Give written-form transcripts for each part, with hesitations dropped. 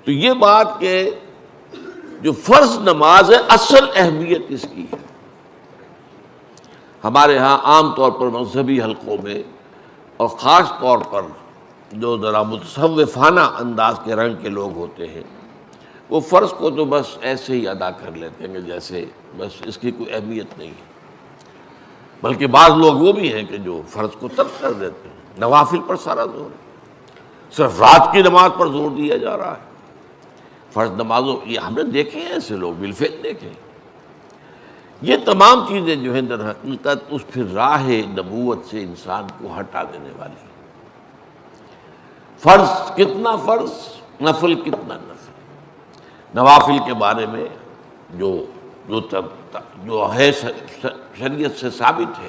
تو یہ بات کہ جو فرض نماز ہے اصل اہمیت اس کی ہے. ہمارے ہاں عام طور پر مذہبی حلقوں میں اور خاص طور پر جو ذرا متصوفانہ انداز کے رنگ کے لوگ ہوتے ہیں وہ فرض کو تو بس ایسے ہی ادا کر لیتے ہیں کہ جیسے بس اس کی کوئی اہمیت نہیں ہے. بلکہ بعض لوگ وہ بھی ہیں کہ جو فرض کو ترک کر دیتے ہیں. نوافل پر سارا زور ہے، صرف رات کی نماز پر زور دیا جا رہا ہے. فرض نمازوں یہ ہم نے دیکھے ہیں، ایسے لوگ بالفعل دیکھے ہیں. یہ تمام چیزیں جو ہیں در حقیقت اس پھر راہ نبوت سے انسان کو ہٹا دینے والی ہیں. فرض کتنا فرض، نفل کتنا نفل. نوافل کے بارے میں جو ہے شریعت سے ثابت ہے،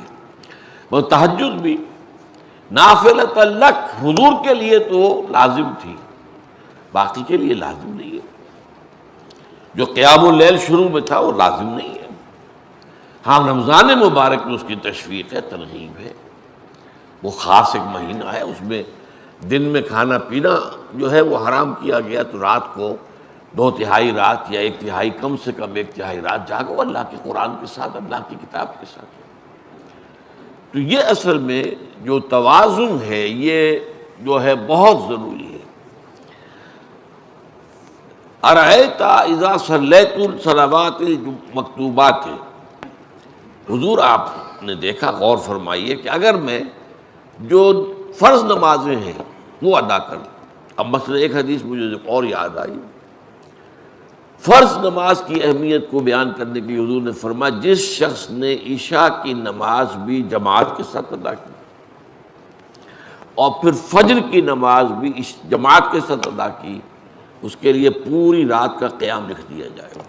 وہ تہجد بھی نافلۃ لک، حضور کے لیے تو لازم تھی، باقی کے لیے لازم نہیں ہے. جو قیام اللیل شروع میں تھا وہ لازم نہیں ہے. ہاں رمضان مبارک میں اس کی تشویق ہے، ترغیب ہے. وہ خاص ایک مہینہ ہے، اس میں دن میں کھانا پینا جو ہے وہ حرام کیا گیا، تو رات کو 2/3 رات یا 1/3 کم سے کم 1/3 رات جاگو اللہ کے قرآن کے ساتھ، اللہ کی کتاب کے ساتھ. تو یہ اصل میں جو توازن ہے یہ جو ہے بہت ضروری ہے. ارأیت اذا صلیت الصلوات المکتوبات، حضور آپ نے دیکھا، غور فرمائیے کہ اگر میں جو فرض نمازیں ہیں وہ ادا کروں. اب مثلا ایک حدیث مجھے اور یاد آئی، فرض نماز کی اہمیت کو بیان کرنے کے لیے حضور نے فرمایا جس شخص نے عشاء کی نماز بھی جماعت کے ساتھ ادا کی اور پھر فجر کی نماز بھی جماعت کے ساتھ ادا کی، اس کے لیے پوری رات کا قیام لکھ دیا جائے گا.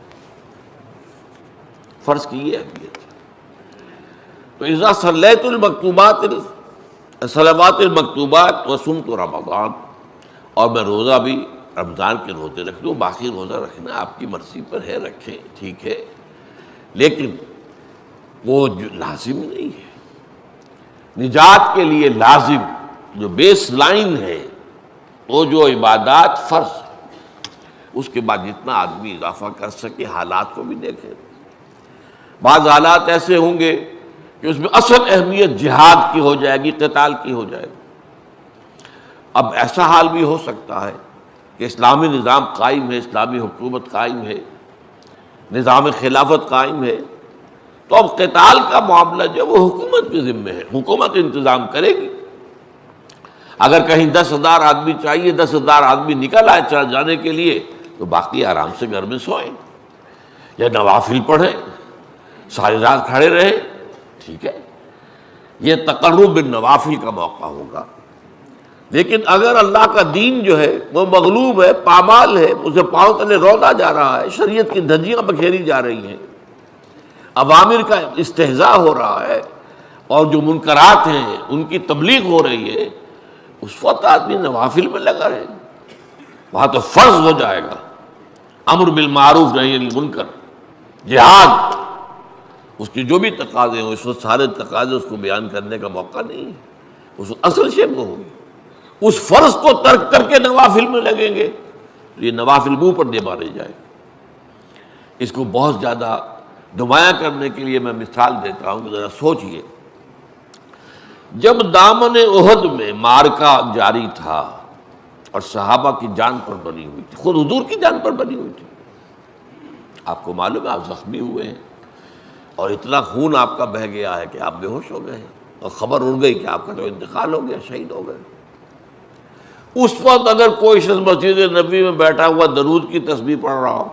فرض کی یہ اہمیت ہے. تو اذا صلیت المکتوبات، صلوات المکتوبات وصمت رمضان، اور میں روزہ بھی رمضان کے روزے رکھ لوں، باقی روزہ رکھنا آپ کی مرضی پر ہے، رکھیں ٹھیک ہے، لیکن وہ لازم نہیں ہے. نجات کے لیے لازم جو بیس لائن ہے وہ جو عبادات فرض، اس کے بعد جتنا آدمی اضافہ کر سکے. حالات کو بھی دیکھیں، بعض حالات ایسے ہوں گے کہ اس میں اصل اہمیت جہاد کی ہو جائے گی، قتال کی ہو جائے گی. اب ایسا حال بھی ہو سکتا ہے کہ اسلامی نظام قائم ہے، اسلامی حکومت قائم ہے، نظام خلافت قائم ہے، تو اب قتال کا معاملہ جو وہ حکومت کے ذمہ ہے، حکومت انتظام کرے گی. اگر کہیں 10,000 آدمی چاہیے، 10,000 آدمی نکل آئے چل جانے کے لیے، تو باقی آرام سے گھر میں سوئیں یا نوافل پڑھیں، ساری رات کھڑے رہیں، ٹھیک ہے. یہ تقرب بالنوافل کا موقع ہوگا. لیکن اگر اللہ کا دین جو ہے وہ مغلوب ہے، پامال ہے، اسے پاؤں تلے رودا جا رہا ہے، شریعت کی دھجیاں بکھیری جا رہی ہیں، اوامر کا استہزاء ہو رہا ہے، اور جو منکرات ہیں ان کی تبلیغ ہو رہی ہے، اس وقت آدمی نوافل میں لگا رہے، وہاں تو فرض ہو جائے گا امر بالمعروف نہی عن المنکر، جہاد، اس کی جو بھی تقاضے ہوں، اس وقت سارے تقاضے اس کو بیان کرنے کا موقع نہیں ہے. اس وقت اصل شے وہ ہوگی. اس فرض کو ترک کر کے نوافل میں لگیں گے تو یہ نوافل منہ پر دے مارے جائے. اس کو بہت زیادہ نمایاں کرنے کے لیے میں مثال دیتا ہوں کہ ذرا سوچئے. جب دامن احد میں معرکہ جاری تھا اور صحابہ کی جان پر بنی ہوئی تھی، خود حضور کی جان پر بنی ہوئی تھی، آپ کو معلوم ہے آپ زخمی ہوئے ہیں اور اتنا خون آپ کا بہہ گیا ہے کہ آپ بے ہوش ہو گئے ہیں، اور خبر اڑ گئی کہ آپ کا تو انتقال ہو گیا، شہید ہو گئے. اس وقت اگر کوئی شخص مسجد نبی میں بیٹھا ہوا درود کی تسبیح پڑھ رہا ہو،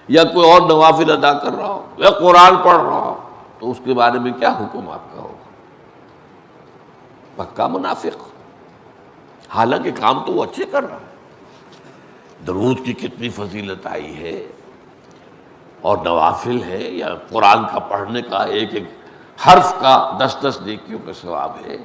یا کوئی اور نوافل ادا کر رہا ہو، یا قرآن پڑھ رہا ہو، تو اس کے بارے میں کیا حکم آپ کا ہوگا؟ پکا منافق. حالانکہ کام تو وہ اچھے کر رہا ہے، درود کی کتنی فضیلت آئی ہے، اور نوافل ہے، یا قرآن کا پڑھنے کا ایک ایک حرف کا 10 نیکیوں کا ثواب ہے.